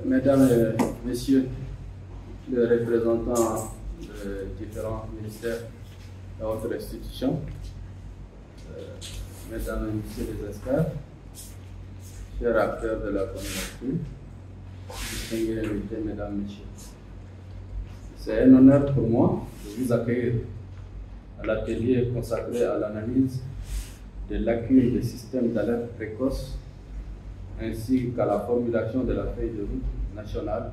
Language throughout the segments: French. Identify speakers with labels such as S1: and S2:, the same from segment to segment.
S1: Mesdames et Messieurs les représentants de différents ministères et autres institutions, Mesdames et Messieurs les experts, chers acteurs de la communauté, distingués invités, Mesdames et Messieurs, c'est un honneur pour moi de vous accueillir à l'atelier consacré à l'analyse des lacunes des systèmes d'alerte précoce ainsi qu'à la formulation de la feuille de route nationale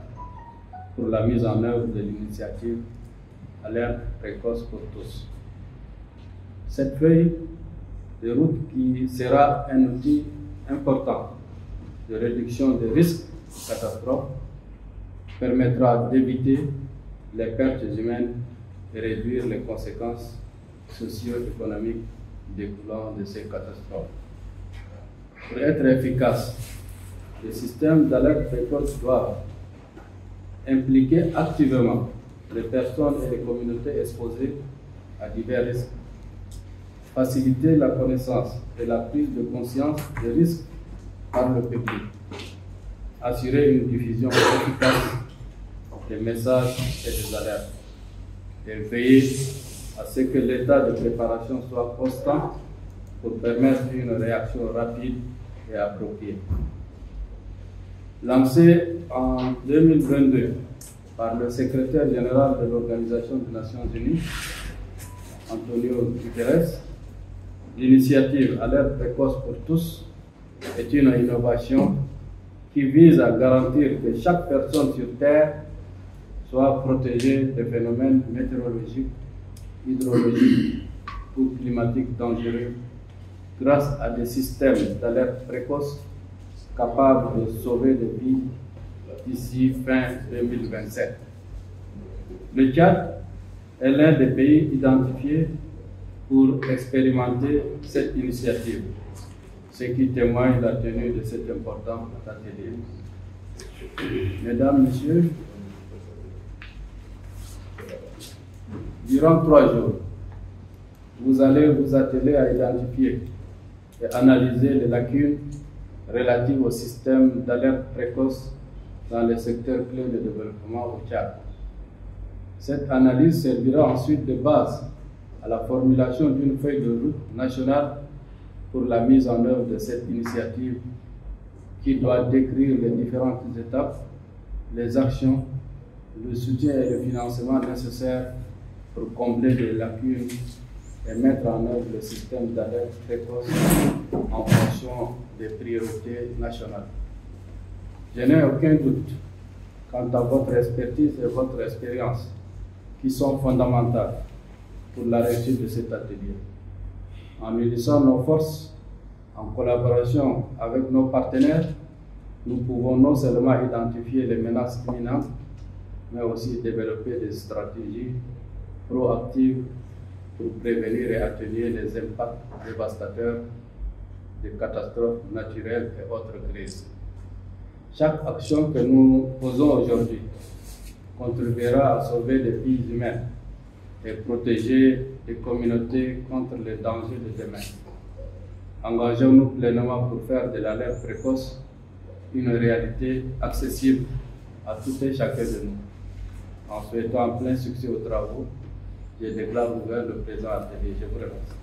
S1: pour la mise en œuvre de l'initiative Alerte précoce pour tous. Cette feuille de route qui sera un outil important de réduction des risques de catastrophes permettra d'éviter les pertes humaines et réduire les conséquences socio-économiques découlant de ces catastrophes. Pour être efficace, les systèmes d'alerte précoce doivent impliquer activement les personnes et les communautés exposées à divers risques, faciliter la connaissance et la prise de conscience des risques par le public, assurer une diffusion efficace des messages et des alertes, et veiller à ce que l'état de préparation soit constant pour permettre une réaction rapide et appropriée. Lancé en 2022 par le secrétaire général de l'Organisation des Nations Unies, Antonio Guterres, l'initiative Alerte précoce pour tous est une innovation qui vise à garantir que chaque personne sur Terre soit protégée des phénomènes météorologiques, hydrologiques ou climatiques dangereux grâce à des systèmes d'alerte précoce capables de sauver des vies d'ici fin 2027. Le Tchad est l'un des pays identifiés pour expérimenter cette initiative, ce qui témoigne de la tenue de cet important atelier. Mesdames, Messieurs, durant 3 jours, vous allez vous atteler à identifier et analyser les lacunes relatives au système d'alerte précoce dans les secteurs clés de développement au Tchad. Cette analyse servira ensuite de base à la formulation d'une feuille de route nationale pour la mise en œuvre de cette initiative qui doit décrire les différentes étapes, les actions, le soutien et le financement nécessaires pour combler les lacunes et mettre en œuvre le système d'alerte précoce en fonction des priorités nationales. Je n'ai aucun doute quant à votre expertise et votre expérience qui sont fondamentales pour la réussite de cet atelier. En unissant nos forces, en collaboration avec nos partenaires, nous pouvons non seulement identifier les menaces imminentes, mais aussi développer des stratégies proactives pour prévenir et atténuer les impacts dévastateurs des catastrophes naturelles et autres crises. Chaque action que nous posons aujourd'hui contribuera à sauver des vies humaines et protéger les communautés contre les dangers de demain. Engageons-nous pleinement pour faire de l'alerte précoce une réalité accessible à tout et chacun de nous. En souhaitant plein succès aux travaux, je déclare ouvert le présent atelier. Je vous remercie.